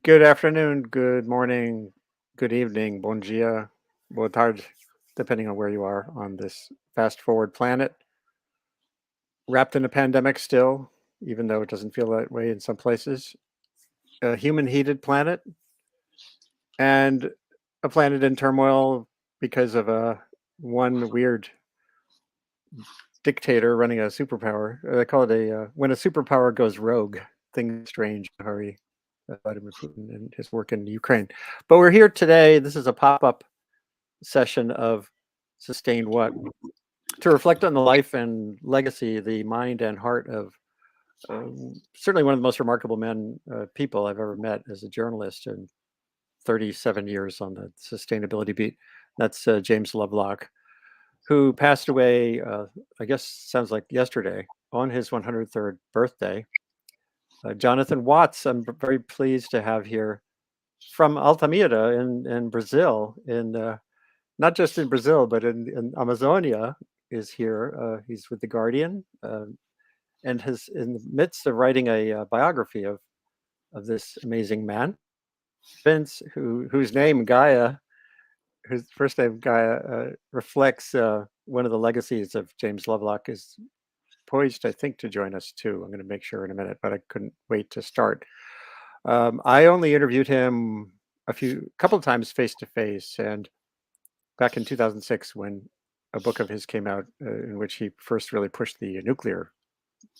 Good afternoon, good morning, good evening, bon dia, boa tarde, depending on where you are on this fast forward planet, wrapped in a pandemic still, even though it doesn't feel that way in some places. A human heated planet and a planet in turmoil because of one weird dictator running a superpower. They call it when a superpower goes rogue. Things strange. Very Vladimir Putin and his work in Ukraine. But we're here today. This is a pop-up session of Sustained What to reflect on the life and legacy, the mind and heart of uh, certainly one of the most remarkable people I've ever met as a journalist in 37 years on the sustainability beat. That's James Lovelock, who passed away, I guess sounds like yesterday, on his 103rd birthday. Jonathan Watts, I'm very pleased to have here from Altamira in Brazil, not just in Brazil, but in Amazonia, is here. He's with The Guardian and has in the midst of writing a biography of this amazing man, Vince, whose name Gaia, whose first name Gaia, reflects one of the legacies of James Lovelock, is poised, I think, to join us too. I'm going to make sure in a minute, but I couldn't wait to start. I only interviewed him couple of times face to face, and back in 2006 when a book of his came out in which he first really pushed the nuclear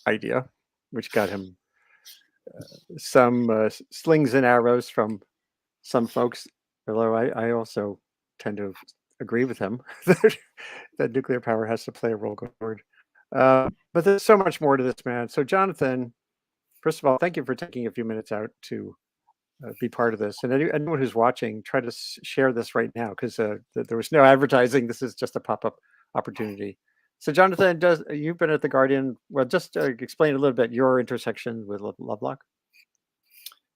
idea, which got him some slings and arrows from some folks, although I also tend to agree with him that nuclear power has to play a role going forward. But there's so much more to this man. So Jonathan, first of all, thank you for taking a few minutes out to be part of this. And anyone who's watching, try to share this right now because there was no advertising. This is just a pop-up opportunity. So Jonathan, you've been at The Guardian. Well, just explain a little bit your intersection with Lovelock.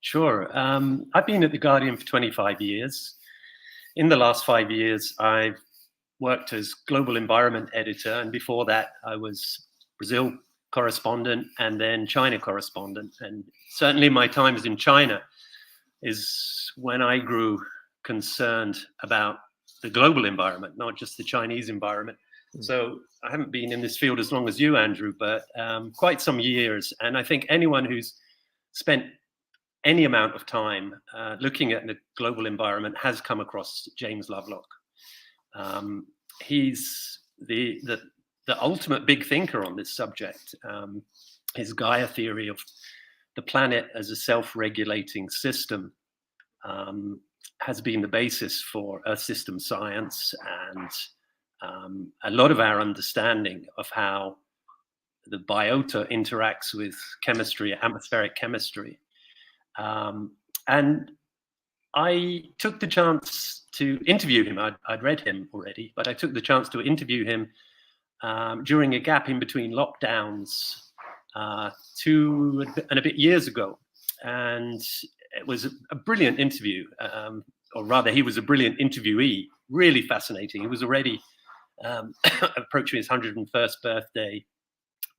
Sure. I've been at The Guardian for 25 years. In the last 5 years, I've worked as global environment editor. And before that, I was Brazil correspondent and then China correspondent. And certainly my times in China is when I grew concerned about the global environment, not just the Chinese environment. So I haven't been in this field as long as you, Andrew, but quite some years. And I think anyone who's spent any amount of time looking at the global environment has come across James Lovelock. He's the ultimate big thinker on this subject. His Gaia theory of the planet as a self-regulating system has been the basis for Earth system science and a lot of our understanding of how the biota interacts with chemistry, atmospheric chemistry. And I took the chance to interview him. I'd read him already, but I took the chance to interview him during a gap in between lockdowns 2 and a bit years ago. And it was a brilliant interview, or rather, he was a brilliant interviewee, really fascinating. He was already approaching his 101st birthday,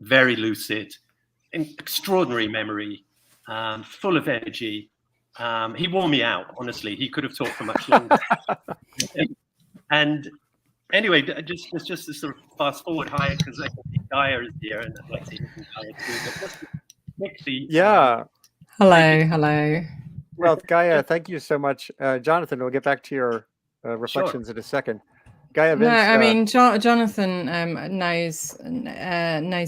very lucid, extraordinary memory, full of energy. He wore me out, honestly. He could have talked for much longer. And anyway, just to sort of fast forward higher, because I think Gaia is here, and I'd like to hear from Gaia too. But just quickly, yeah. Hello. Well, Gaia, thank you so much. Jonathan, we'll get back to your reflections in a second. Gaia Vince, no, I mean Jonathan knows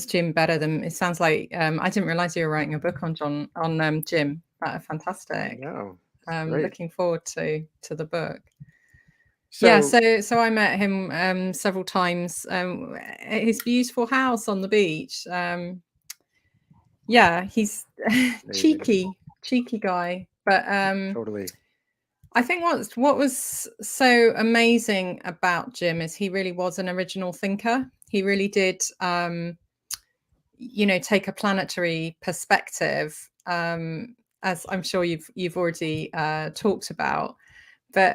Jim better than it sounds like. I didn't realize you were writing a book on Jim. Fantastic. No, looking forward to the book. So, so I met him several times at his beautiful house on the beach. He's cheeky guy, but totally. I think what was so amazing about Jim is he really was an original thinker. He really did, take a planetary perspective, as I'm sure you've already talked about. But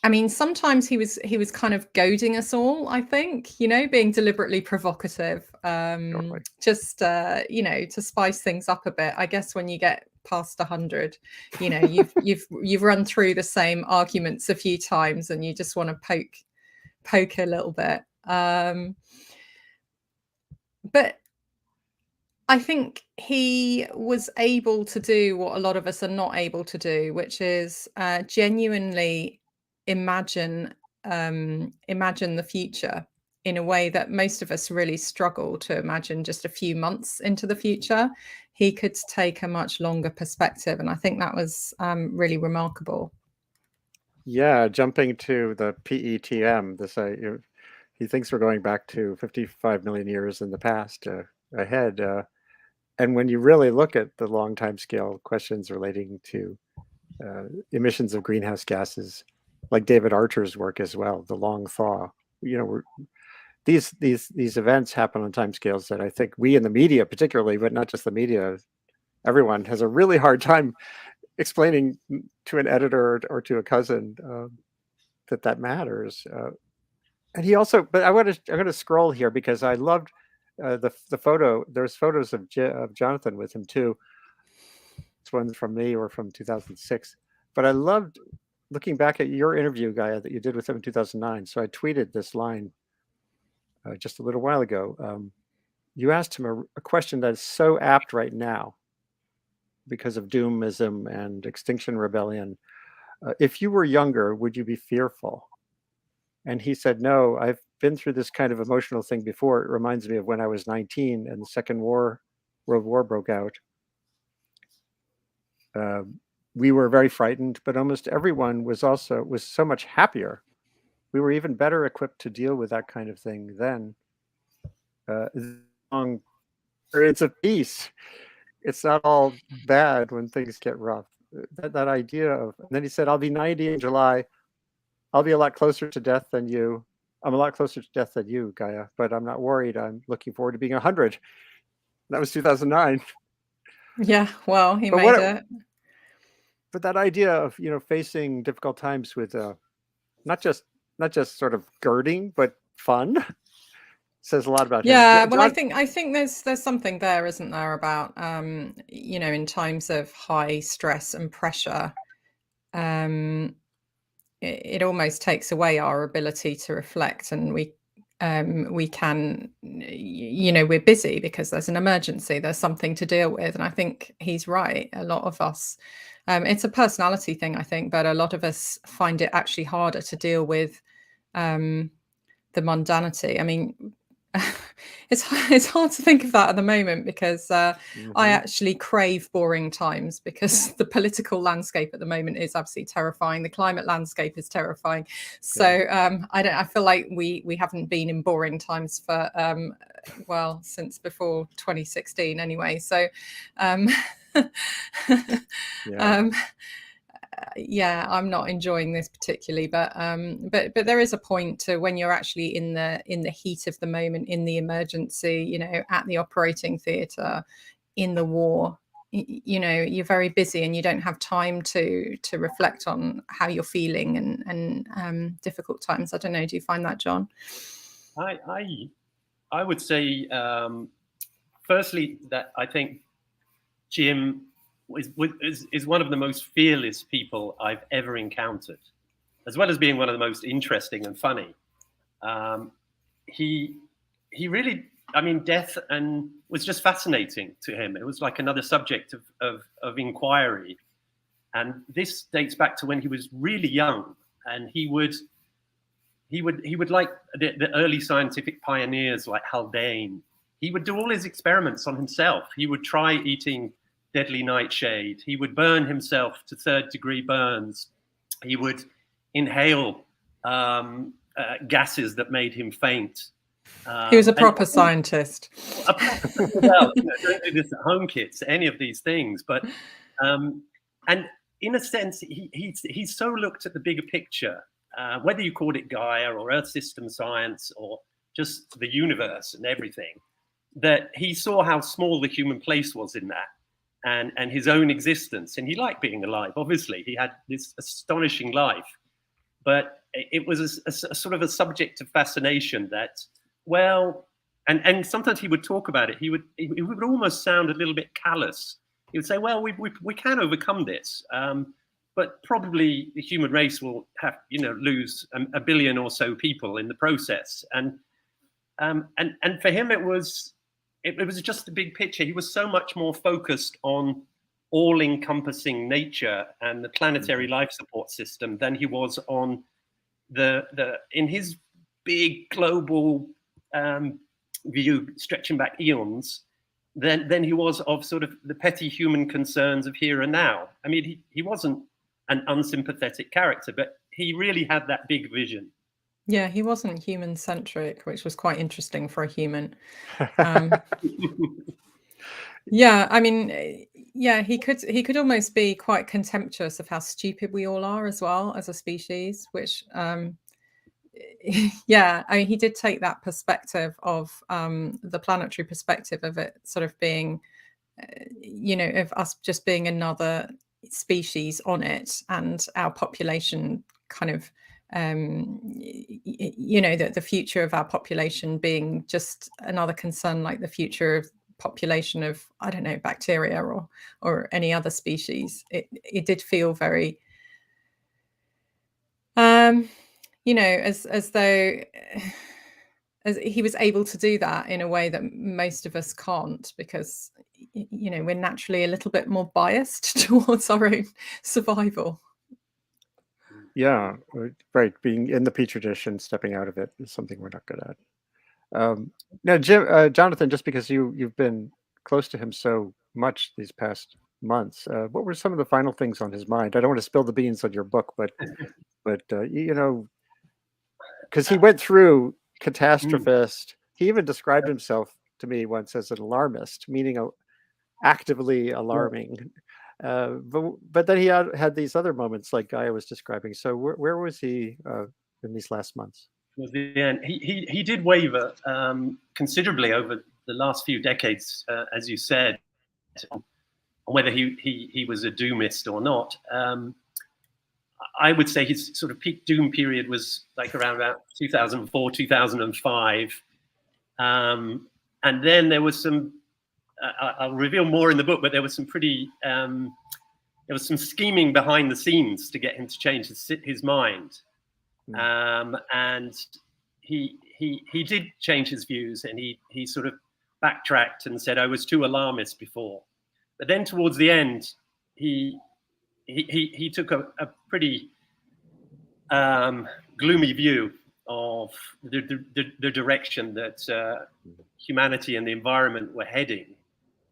I mean, sometimes he was kind of goading us all, I think, being deliberately provocative, totally. Just, to spice things up a bit. I guess when you get past 100. You know, you've run through the same arguments a few times, and you just want to poke a little bit. But I think he was able to do what a lot of us are not able to do, which is genuinely imagine the future in a way that most of us really struggle to imagine just a few months into the future. He could take a much longer perspective, and I think that was really remarkable. Yeah, jumping to the PETM, he thinks we're going back to 55 million years in the past ahead. And when you really look at the long time scale questions relating to emissions of greenhouse gases, like David Archer's work as well, the long thaw, you know, these events happen on time scales that I think we in the media particularly, but not just the media, everyone has a really hard time explaining to an editor or to a cousin that matters. And he also, but I'm going to scroll here because I loved the photo. There's photos of Jonathan with him too. This one's from me or from 2006. But I loved looking back at your interview, Gaia, that you did with him in 2009. So I tweeted this line just a little while ago. You asked him a question that is so apt right now because of doomism and Extinction Rebellion. If you were younger, would you be fearful? And he said, no, I've been through this kind of emotional thing before. It reminds me of when I was 19 and the Second World War broke out. We were very frightened, but almost everyone was so much happier. We were even better equipped to deal with that kind of thing then. It's a peace. It's not all bad when things get rough. That idea of, and then he said, I'll be 90 in July. I'll be a lot closer to death than you. I'm a lot closer to death than you, Gaia, but I'm not worried. I'm looking forward to being 100. That was 2009. Yeah, well, he made it. But that idea of, you know, facing difficult times with not just sort of girding, but fun says a lot about him. Yeah, well, I think there's something there, isn't there, about you know, in times of high stress and pressure, it almost takes away our ability to reflect, and we can, you know, we're busy because there's an emergency, there's something to deal with. And I think he's right. A lot of us, it's a personality thing, I think, but a lot of us find it actually harder to deal with the mundanity. I mean, it's hard to think of that at the moment because I actually crave boring times, because the political landscape at the moment is absolutely terrifying. The climate landscape is terrifying. So I feel like we haven't been in boring times for well, since before 2016 anyway. So yeah, I'm not enjoying this particularly, but there is a point to when you're actually in the heat of the moment, in the emergency, you know, at the operating theatre, in the war, you know, you're very busy and you don't have time to reflect on how you're feeling and difficult times. I don't know. Do you find that, John? I would say, firstly, that I think Jim is one of the most fearless people I've ever encountered, as well as being one of the most interesting and funny. He really, I mean, death was just fascinating to him. It was like another subject of inquiry. And this dates back to when he was really young, and he would like the early scientific pioneers like Haldane. He would do all his experiments on himself. He would try eating deadly nightshade. He would burn himself to third-degree burns. He would inhale gases that made him faint. He was a proper scientist. Well, you know, don't do this at home, kids. Any of these things, but and in a sense, he's so looked at the bigger picture. Whether you called it Gaia or Earth system science or just the universe and everything, that he saw how small the human place was in that. And his own existence. And he liked being alive, obviously. He had this astonishing life. But it was a sort of a subject of fascination that, well, and sometimes he would talk about it. He would almost sound a little bit callous he would say, well, we can overcome this, but probably the human race will have, lose a billion or so people in the process. And for him, it was just the big picture. He was so much more focused on all-encompassing nature and the planetary life support system than he was on in his big global view, stretching back eons, than he was of sort of the petty human concerns of here and now. I mean, he wasn't an unsympathetic character, but he really had that big vision. Yeah, he wasn't human-centric, which was quite interesting for a human. Yeah, I mean, yeah, he could almost be quite contemptuous of how stupid we all are as well as a species, which yeah, I mean, he did take that perspective of the planetary perspective of it sort of being, of us just being another species on it, and our population kind of, the future of our population being just another concern like the future of population of, I don't know, bacteria or any other species. It did feel very, as though as he was able to do that in a way that most of us can't, because we're naturally a little bit more biased towards our own survival. Yeah, right. Being in the petri dish and stepping out of it is something we're not good at. Now, Jonathan, just because you've been close to him so much these past months, what were some of the final things on his mind? I don't want to spill the beans on your book, but because he went through catastrophist. He even described himself to me once as an alarmist, meaning actively alarming. But then he had these other moments like Gaia was describing. So where was he in these last months? Was the end. He did waver considerably over the last few decades, as you said, on whether he was a doomist or not. I would say his sort of peak doom period was like around about 2004, 2005. And then there was some, I'll reveal more in the book, but there was some pretty, there was some scheming behind the scenes to get him to change his mind. And he did change his views, and he sort of backtracked and said, I was too alarmist before. But then towards the end, he took a pretty gloomy view of the direction that humanity and the environment were heading,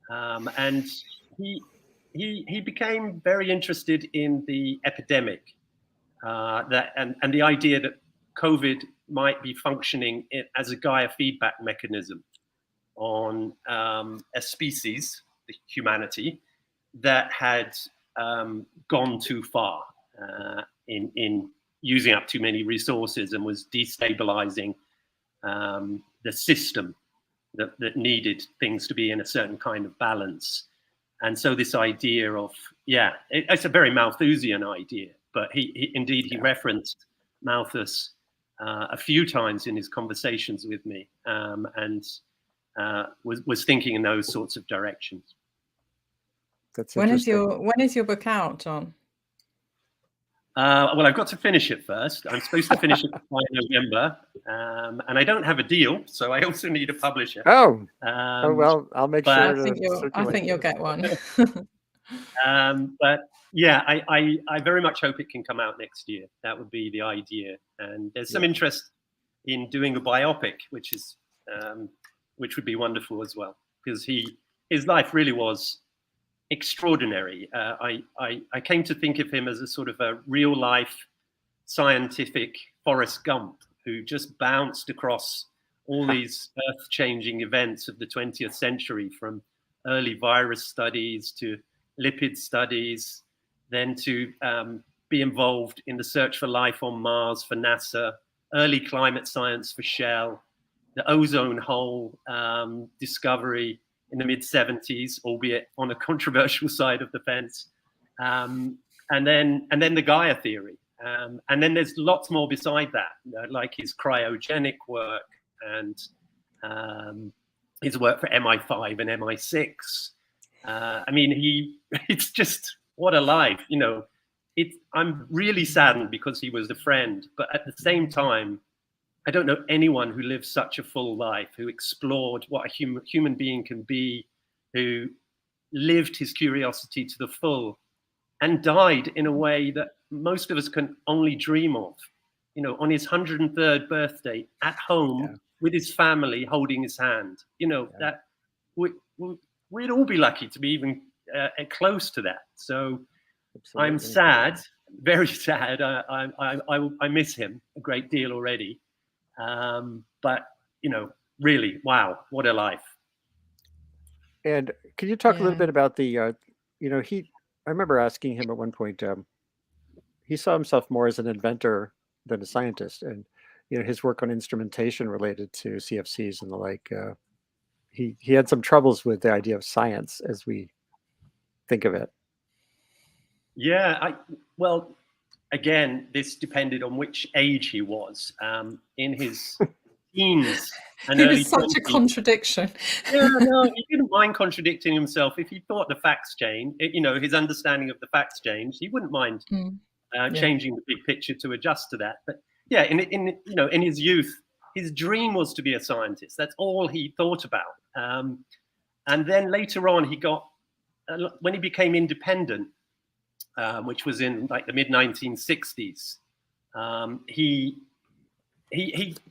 and he became very interested in the epidemic, and the idea that COVID might be functioning as a Gaia feedback mechanism on a species, the humanity, that had gone too far in using up too many resources and was destabilizing the system that needed things to be in a certain kind of balance. And so this idea of, it's a very Malthusian idea, but he referenced Malthus a few times in his conversations with me, and was thinking in those sorts of directions. That's when is your book out, John? Well, I've got to finish it first. I'm supposed to finish it by November, and I don't have a deal, so I also need a publisher. Oh, well, I'll make sure. I think you'll get one. But yeah, I very much hope it can come out next year. That would be the idea. And there's some interest in doing a biopic, which would be wonderful as well, because his life really was extraordinary. I came to think of him as a sort of a real life scientific Forrest Gump, who just bounced across all these earth-changing events of the 20th century, from early virus studies to lipid studies, then to be involved in the search for life on Mars for NASA, early climate science for Shell, the ozone hole discovery in the mid-70s, albeit on a controversial side of the fence, and then the Gaia theory, and then there's lots more beside that, like his cryogenic work and his work for MI5 and MI6, I mean, it's just, what a life, you know. I'm really saddened because he was a friend, but at the same time, I don't know anyone who lived such a full life, who explored what a human being can be, who lived his curiosity to the full, and died in a way that most of us can only dream of. You know, on his 103rd birthday, at home with his family, holding his hand. You know, that we'd all be lucky to be even close to that. So absolutely. I'm sad, very sad. I miss him a great deal already. But, you know, really, wow, what a life. And can you talk a little bit about the, you know, I remember asking him at one point, he saw himself more as an inventor than a scientist. And, you know, his work on instrumentation related to CFCs and the like, he had some troubles with the idea of science as we think of it. Yeah, well, again, this depended on which age he was. In his teens and he early was such 20s, a contradiction. Yeah, no, he didn't mind contradicting himself. If he thought the facts changed, you know, his understanding of the facts changed, he wouldn't mind changing the big picture to adjust to that. But yeah, in you know, in his youth, his dream was to be a scientist. That's all he thought about. And then later on, he got when he became independent, which was in like the mid 1960s. He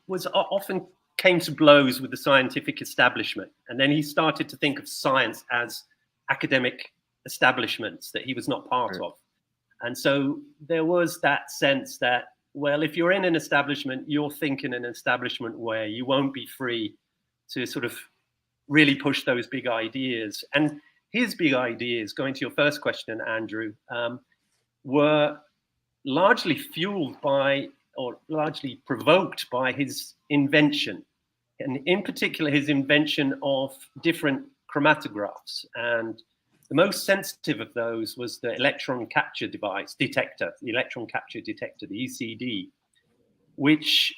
was often came to blows with the scientific establishment, and then he started to think of science as academic establishments that he was not part of. And so there was that sense that, well, if you're in an establishment, you'll think in an establishment where you won't be free to sort of really push those big ideas. And his big ideas, going to your first question, Andrew, were largely fueled by, or largely provoked by, his invention. And in particular, his invention of different chromatographs. And the most sensitive of those was the electron capture detector, the electron capture detector, the ECD, which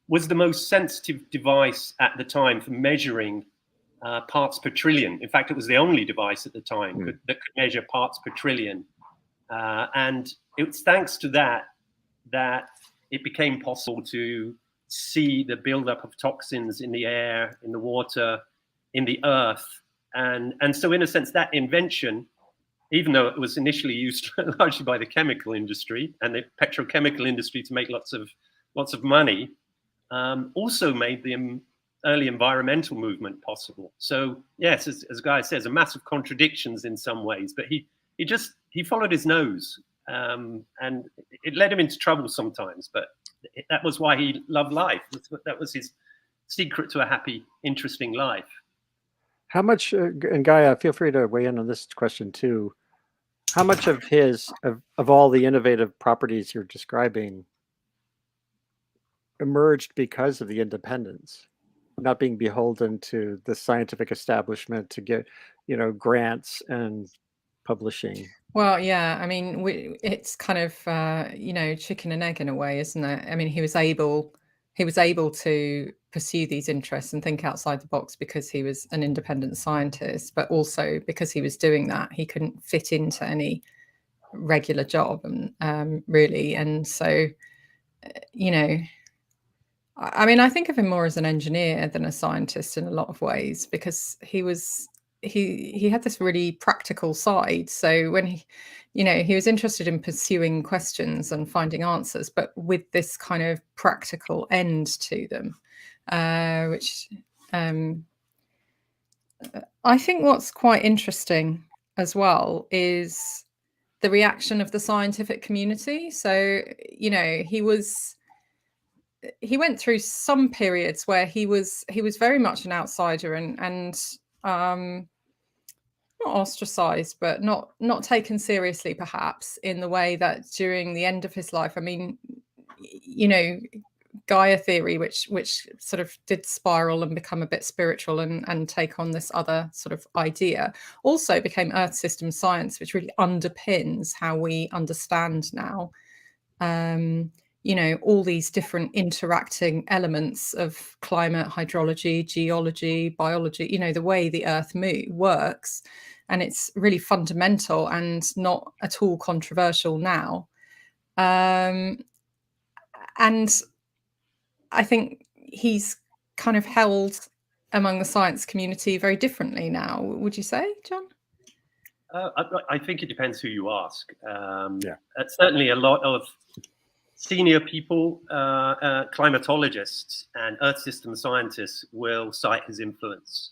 was the most sensitive device at the time for measuring parts per trillion. In fact, it was the only device at the time that could measure parts per trillion. And it was thanks to that it became possible to see the buildup of toxins in the air, in the water, in the earth. And so in a sense, that invention, even though it was initially used largely by the chemical industry and the petrochemical industry to make lots of money, also made the early environmental movement possible. So yes, as Gaia says, a massive contradictions in some ways, but he followed his nose, and it led him into trouble sometimes, but that was why he loved life. That was his secret to a happy, interesting life. How much, and Gaia, feel free to weigh in on this question too. How much of of all the innovative properties you're describing emerged because of the independence, not being beholden to the scientific establishment to get, you know, grants and publishing? Well, yeah, I mean, it's kind of, you know, chicken and egg in a way, isn't it? I mean, he was able to pursue these interests and think outside the box because he was an independent scientist, but also because he was doing that, he couldn't fit into any regular job, and really. And so, you know, I mean, I think of him more as an engineer than a scientist in a lot of ways, because he had this really practical side. So when he was interested in pursuing questions and finding answers, but with this kind of practical end to them, which I think what's quite interesting as well is the reaction of the scientific community. So, you know, he went through some periods where he was very much an outsider and not ostracized, but not taken seriously, perhaps, in the way that during the end of his life. I mean, you know, Gaia theory, which sort of did spiral and become a bit spiritual and take on this other sort of idea, also became Earth system science, which really underpins how we understand now. you know, all these different interacting elements of climate, hydrology, geology, biology, you know, the way the Earth works. And it's really fundamental and not at all controversial now. And I think he's kind of held among the science community very differently now. Would you say, John? I think it depends who you ask. Yeah. Certainly a lot of senior people, climatologists and Earth system scientists will cite his influence.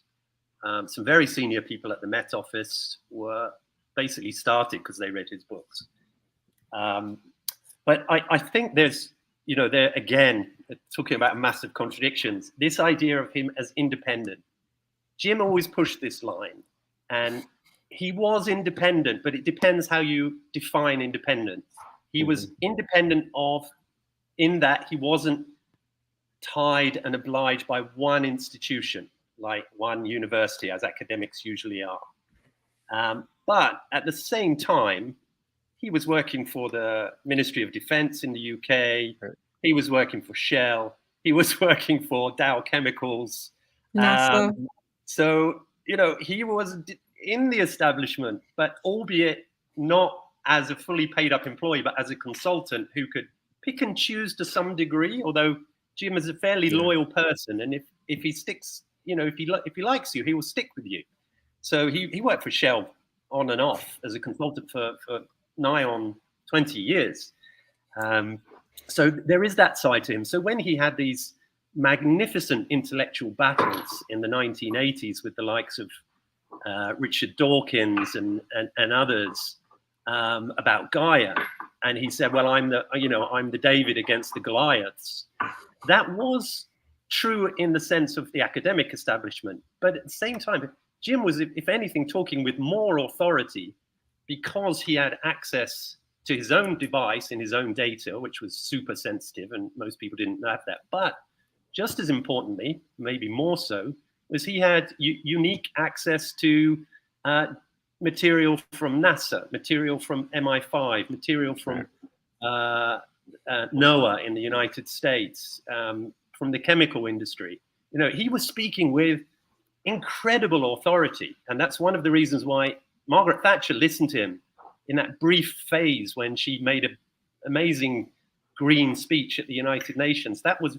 Some very senior people at the Met Office were basically started because they read his books. But I think there's, you know, there again, talking about massive contradictions, this idea of him as independent. Jim always pushed this line, and he was independent, but it depends how you define independent. He was independent in that he wasn't tied and obliged by one institution, like one university, as academics usually are. But at the same time, he was working for the Ministry of Defense in the UK. Right. He was working for Shell. He was working for Dow Chemicals. NASA. So, you know, he was in the establishment, but albeit not as a fully paid up employee, but as a consultant who could pick and choose to some degree, although Jim is a fairly loyal person. And if he sticks, you know, if he likes you, he will stick with you. So he worked for Shell on and off as a consultant for nigh on 20 years. So there is that side to him. So when he had these magnificent intellectual battles in the 1980s with the likes of Richard Dawkins and others about Gaia, and he said, well, I'm the David against the Goliaths. That was true in the sense of the academic establishment. But at the same time, Jim was, if anything, talking with more authority because he had access to his own device and his own data, which was super sensitive, and most people didn't have that. But just as importantly, maybe more so, was he had unique access to material from NASA, material from MI5, material from NOAA in the United States, from the chemical industry. You know, he was speaking with incredible authority. And that's one of the reasons why Margaret Thatcher listened to him in that brief phase when she made an amazing green speech at the United Nations. That was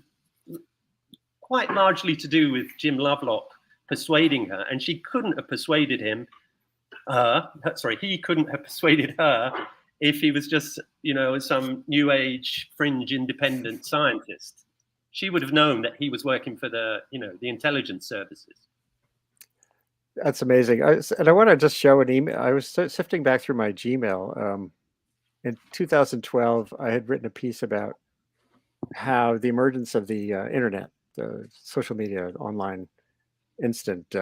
quite largely to do with Jim Lovelock persuading her, and she couldn't have persuaded he couldn't have persuaded her if he was just, you know, some new age fringe independent scientist. She would have known that he was working for the intelligence services. That's amazing. And I want to just show an email. I was sifting back through my Gmail. In 2012, I had written a piece about how the emergence of the internet, the social media, online instant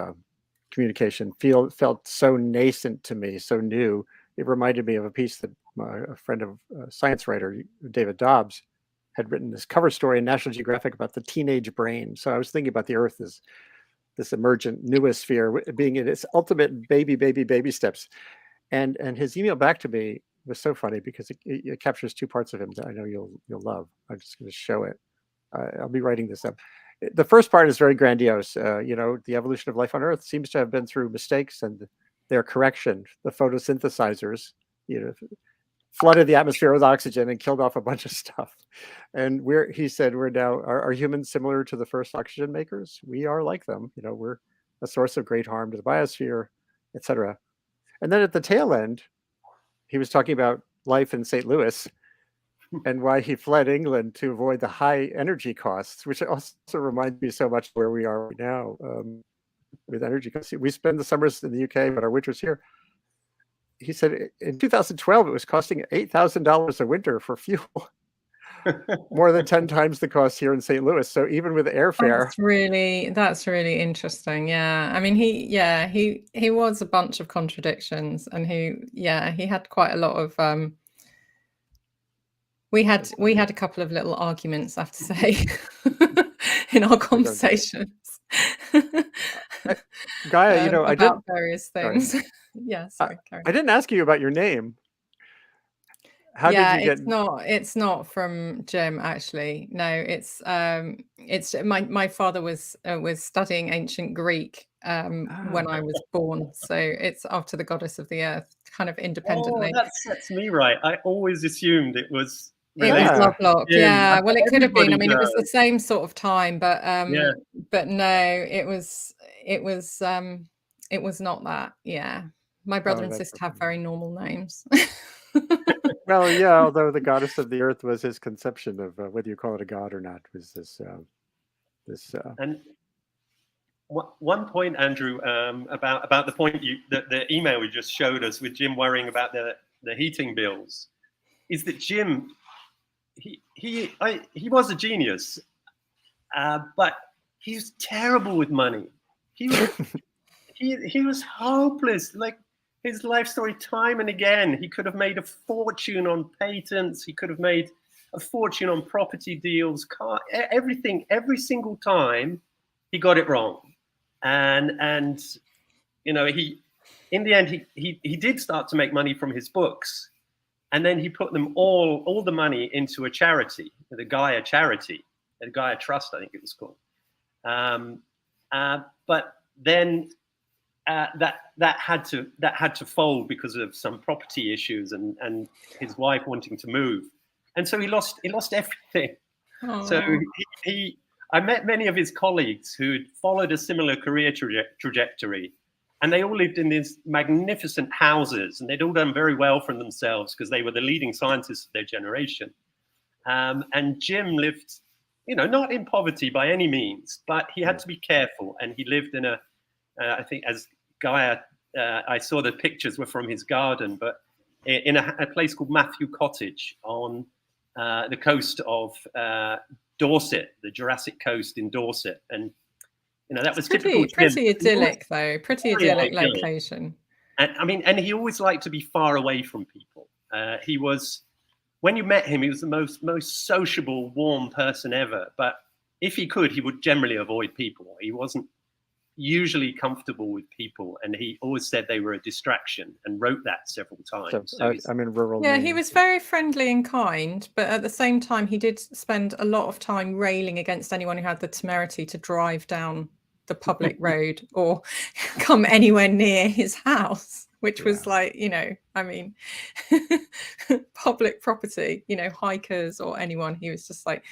communication felt so nascent to me, so new. It reminded me of a piece that a friend of science writer, David Dobbs, had written this cover story in National Geographic about the teenage brain. So I was thinking about the Earth as this emergent noosphere being in its ultimate baby steps. And his email back to me was so funny because it captures two parts of him that I know you'll love. I'm just going to show it. I'll be writing this up. The first part is very grandiose. The evolution of life on Earth seems to have been through mistakes and their correction. The photosynthesizers, flooded the atmosphere with oxygen and killed off a bunch of stuff. And he said, we're now, are humans similar to the first oxygen makers? We are like them. We're a source of great harm to the biosphere, etc. And then at the tail end, he was talking about life in St. Louis and why he fled England to avoid the high energy costs, which also reminds me so much where we are right now with energy costs. We spend the summers in the UK, but our winters here. He said in 2012, it was costing $8,000 a winter for fuel, more than 10 times the cost here in St. Louis. So even with airfare. That's really interesting. Yeah. I mean, he was a bunch of contradictions, and he had quite a lot of, we had a couple of little arguments, I have to say, in our conversations. Gaia, about various things. Yeah, sorry. I didn't ask you about your name. How did you get? It's not from Jim, actually. No, it's my father was studying ancient Greek when I was born, so it's after the goddess of the earth, kind of Oh, independently. that sets me right. I always assumed it was It was related. Lovelock, Jim. yeah. Well, it could have been. I Everybody mean, it was the does. same sort of time, but Yeah. no, it was not that. Yeah, my brother Oh, and that's sister have very normal names. well, yeah. Although the goddess of the earth was his conception of whether you call it a god or not, was this. And one point, Andrew, about the point the email you just showed us with Jim worrying about the heating bills, is that Jim, he was a genius, but he's terrible with money. He was hopeless. Like his life story, time and again, he could have made a fortune on patents. He could have made a fortune on property deals, everything. Every single time, he got it wrong. And you know, in the end he did start to make money from his books, and then he put them all the money into a charity, the Gaia charity, the Gaia Trust, I think it was called. But then that had to fold because of some property issues and his wife wanting to move, and so he lost everything. Oh. So I met many of his colleagues who had followed a similar career trajectory, and they all lived in these magnificent houses, and they'd all done very well for themselves because they were the leading scientists of their generation. And Jim lived, not in poverty by any means, but he had to be careful, and he lived in I think as Gaia, I saw the pictures were from his garden, but in a place called Matthew Cottage on the coast of Dorset, the Jurassic coast in Dorset, and that was typical. Pretty idyllic, though. Pretty idyllic location. And he always liked to be far away from people. He was, when you met him, he was the most sociable, warm person ever. But if he could, he would generally avoid people. He wasn't usually comfortable with people, and he always said they were a distraction, and wrote that several times. So I'm in rural. Yeah, Maine. he was very friendly and kind, but at the same time, he did spend a lot of time railing against anyone who had the temerity to drive down the public road or come anywhere near his house, which was like, I mean, public property, hikers or anyone. He was just like,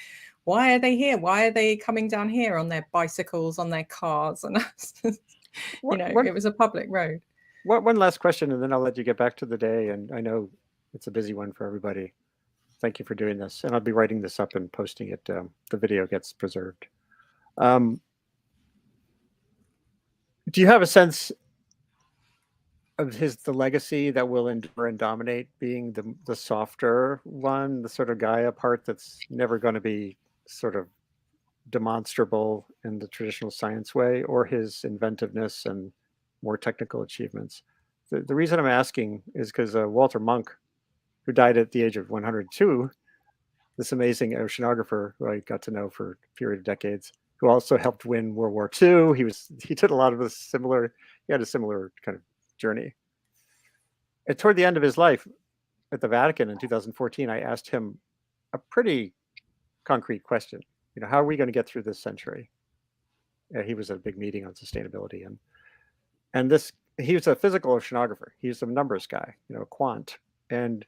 why are they here? Why are they coming down here on their bicycles, on their cars? And it was a public road. One last question, and then I'll let you get back to the day. And I know it's a busy one for everybody. Thank you for doing this. And I'll be writing this up and posting it. The video gets preserved. Do you have a sense of the legacy that will endure and dominate, being the softer one, the sort of Gaia part that's never going to be sort of demonstrable in the traditional science way, or his inventiveness and more technical achievements? The reason I'm asking is because Walter Munk, who died at the age of 102, this amazing oceanographer who I got to know for a period of decades, who also helped win World War II. He did a lot of he had a similar kind of journey. And toward the end of his life at the Vatican in 2014, I asked him a pretty concrete question. How are we going to get through this century? He was at a big meeting on sustainability, and he was a physical oceanographer. He was a numbers guy, a quant. And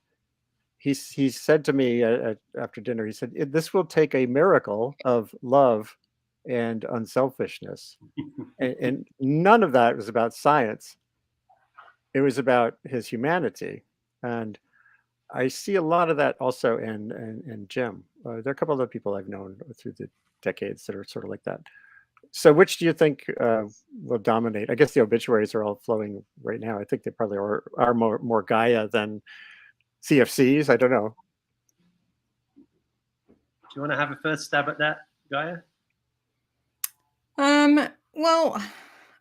he said to me after dinner, he said, this will take a miracle of love and unselfishness. and none of that was about science. It was about his humanity. And I see a lot of that also in Jim. There are a couple of other people I've known through the decades that are sort of like that. So which do you think will dominate? I guess the obituaries are all flowing right now. I think they probably are more Gaia than CFCs. I don't know. Do you want to have a first stab at that, Gaia? Well,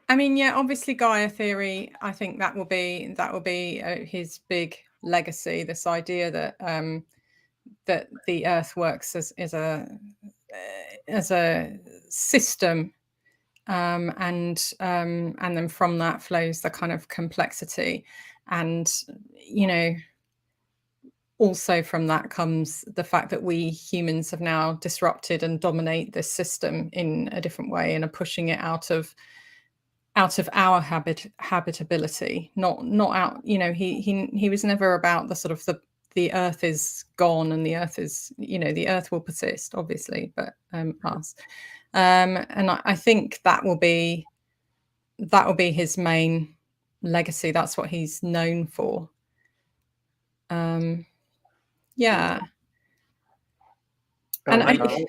I mean, yeah, obviously Gaia theory. I think that will be his big legacy. This idea that that the Earth works as a system, and then from that flows the kind of complexity, and also from that comes the fact that we humans have now disrupted and dominate this system in a different way and are pushing it out of our habitability, not out. You know, he was never about the sort of the earth is gone and the earth is, you know, the earth will persist, obviously, but us. And I think that will be his main legacy. That's what he's known for. Yeah. And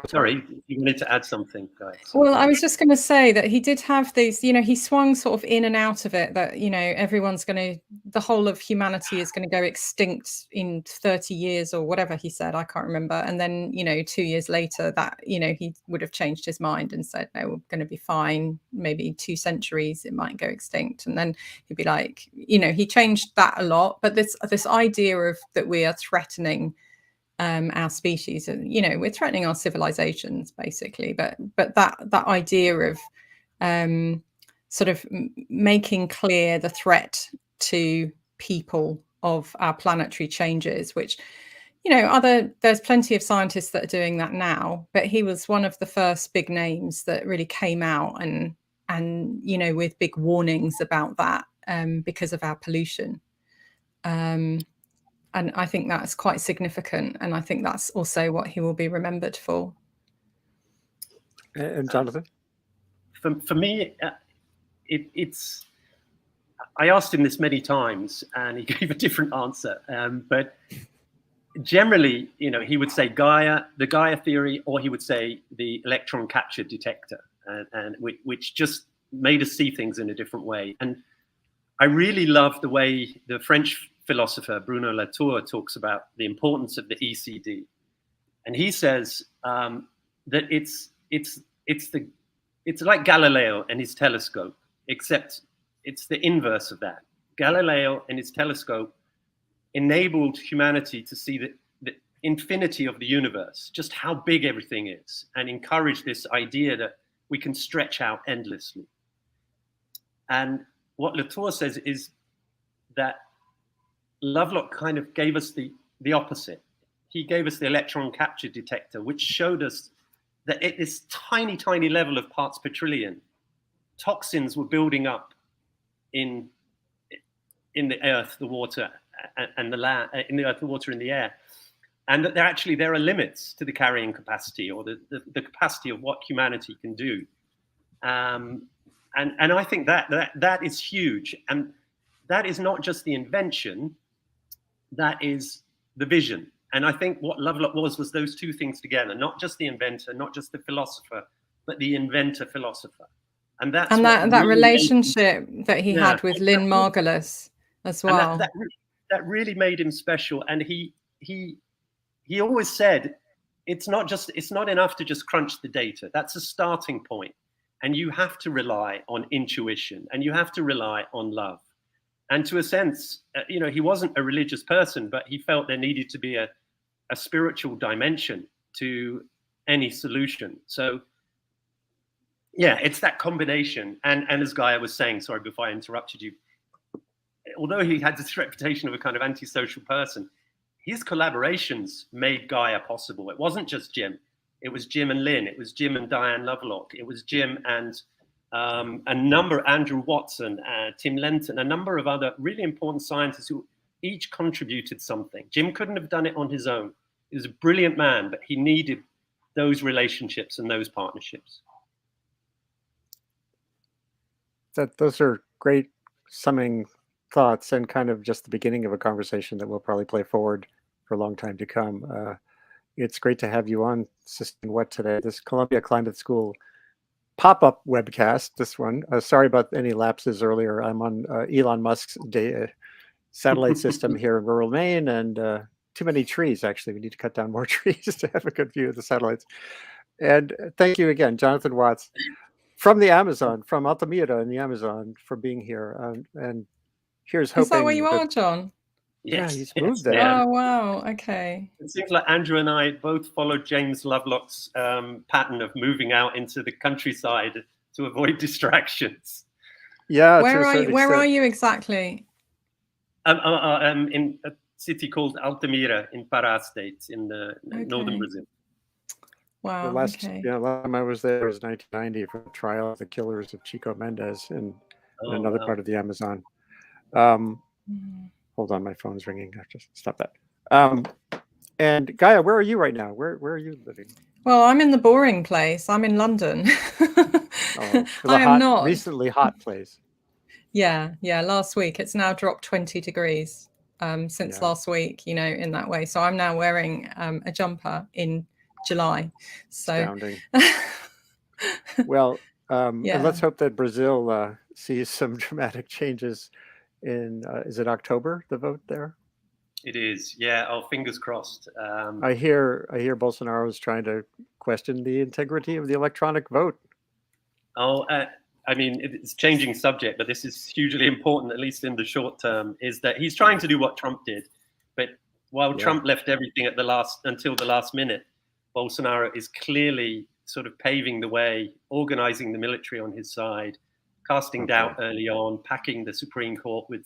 sorry, you wanted to add something, guys. Well, I was just going to say that he did have these, you know, he swung sort of in and out of it, that, you know, the whole of humanity is going to go extinct in 30 years or whatever he said, I can't remember. And then, you know, 2 years later that, you know, he would have changed his mind and said, no, we're going to be fine. Maybe 2 centuries, it might go extinct. And then he'd be like, you know, he changed that a lot. But this idea of that we are threatening our species, and, you know, we're threatening our civilizations basically, but that idea of sort of making clear the threat to people of our planetary changes, which, you know, there's plenty of scientists that are doing that now, but he was one of the first big names that really came out and you know, with big warnings about that because of our pollution. And I think that's quite significant. And I think that's also what he will be remembered for. And Jonathan? For me, it's... I asked him this many times and he gave a different answer. But generally, you know, he would say the Gaia theory, or he would say the electron capture detector, and which just made us see things in a different way. And I really love the way the French philosopher Bruno Latour talks about the importance of the ECD, and he says that it's like Galileo and his telescope, except it's the inverse of that. Galileo and his telescope enabled humanity to see the infinity of the universe, just how big everything is, and encouraged this idea that we can stretch out endlessly. And what Latour says is that Lovelock kind of gave us the opposite. He gave us the electron capture detector, which showed us that at this tiny, tiny level of parts per trillion, toxins were building up in the earth, the water, and the land, in the earth, the water, and the air, and that there are limits to the carrying capacity, or the capacity of what humanity can do. And I think that is huge, and that is not just the invention. That is the vision. And I think what Lovelock was those two things together, not just the inventor, not just the philosopher, but the inventor-philosopher. And that really relationship that he had with Lynn Margulis as well. That really made him special. And he always said, it's not enough to just crunch the data. That's a starting point. And you have to rely on intuition, and you have to rely on love. And to a sense, you know, he wasn't a religious person, but he felt there needed to be a spiritual dimension to any solution. So, yeah, it's that combination. And as Gaia was saying, sorry, before I interrupted you, although he had this reputation of a kind of antisocial person, his collaborations made Gaia possible. It wasn't just Jim. It was Jim and Lynn. It was Jim and Diane Lovelock. It was Jim and Andrew Watson, Tim Lenton, a number of other really important scientists who each contributed something. Jim couldn't have done it on his own. He was a brilliant man, but he needed those relationships and those partnerships. Those are great summing thoughts, and kind of just the beginning of a conversation that we'll probably play forward for a long time to come. It's great to have you on System What today. This Columbia Climate School pop-up webcast, this one. Sorry about any lapses earlier. I'm on Elon Musk's satellite system here in rural Maine, and too many trees, actually. We need to cut down more trees to have a good view of the satellites. And thank you again, Jonathan Watts, from the Amazon, from Altamira in the Amazon, for being here. And here's hoping... Is that where you are, John? Yeah, he's moved there. Oh, wow. Okay. It seems like Andrew and I both followed James Lovelock's pattern of moving out into the countryside to avoid distractions. Yeah. Where are you exactly? In city called Altamira in Pará state in the northern Brazil. Wow. The last Okay. last time I was there was 1990 for the trial of the killers of Chico Mendes in another part of the Amazon. Hold on, my phone's ringing. I have to stop that. And Gaia, where are you right now? Where are you living? Well, I'm in the boring place. I'm in London. Oh, I am not. Recently hot place. Yeah. Last week, it's now dropped 20 degrees since last week, in that way. So I'm now wearing a jumper in July. So astounding. Well, and let's hope that Brazil sees some dramatic changes in, is it October, the vote there? It is, yeah. Oh, fingers crossed. I hear Bolsonaro is trying to question the integrity of the electronic vote. Oh, I mean, it's changing subject, but this is hugely important, at least in the short term, is that he's trying to do what Trump did. But while Trump left everything until the last minute, Bolsonaro is clearly sort of paving the way, organizing the military on his side, casting doubt early on, packing the Supreme Court with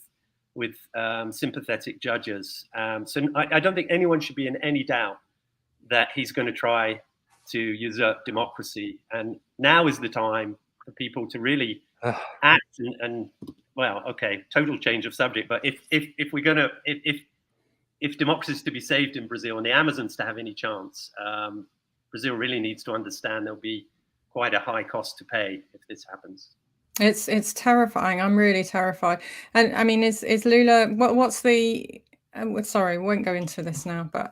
sympathetic judges. So I don't think anyone should be in any doubt that he's going to try to usurp democracy. And now is the time for people to really act and well, okay, total change of subject. But if we're going to, if democracy is to be saved in Brazil and the Amazons to have any chance, Brazil really needs to understand there'll be quite a high cost to pay if this happens. It's terrifying. I'm really terrified. And I mean, is Lula? What's the? Sorry, we won't go into this now. But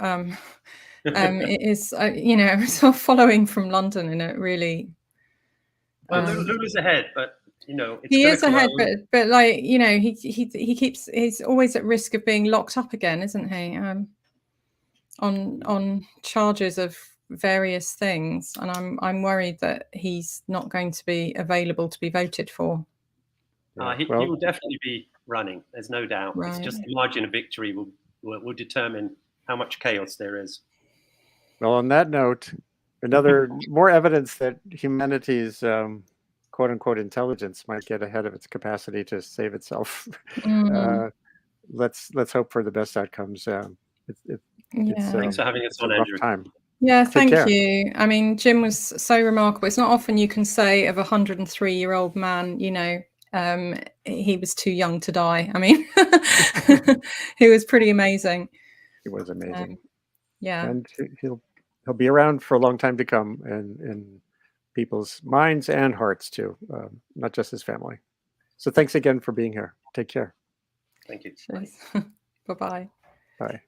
it is. Sort of following from London, and it really. Well, Lula's ahead, but it's he is ahead, but like he's always at risk of being locked up again, isn't he? On charges of various things, and I'm worried that he's not going to be available to be voted for. He will definitely be running. There's no doubt. Right. It's just the margin of victory will determine how much chaos there is. Well, on that note, more evidence that humanity's quote unquote intelligence might get ahead of its capacity to save itself. Let's hope for the best outcomes. Thanks for having us on, Andrew. Time. Yeah, thank you. I mean, Jim was so remarkable. It's not often you can say of a 103-year-old man, he was too young to die. I mean, he was pretty amazing. He was amazing. And he'll be around for a long time to come, in people's minds and hearts too, not just his family. So thanks again for being here. Take care. Thank you. Bye-bye. Bye.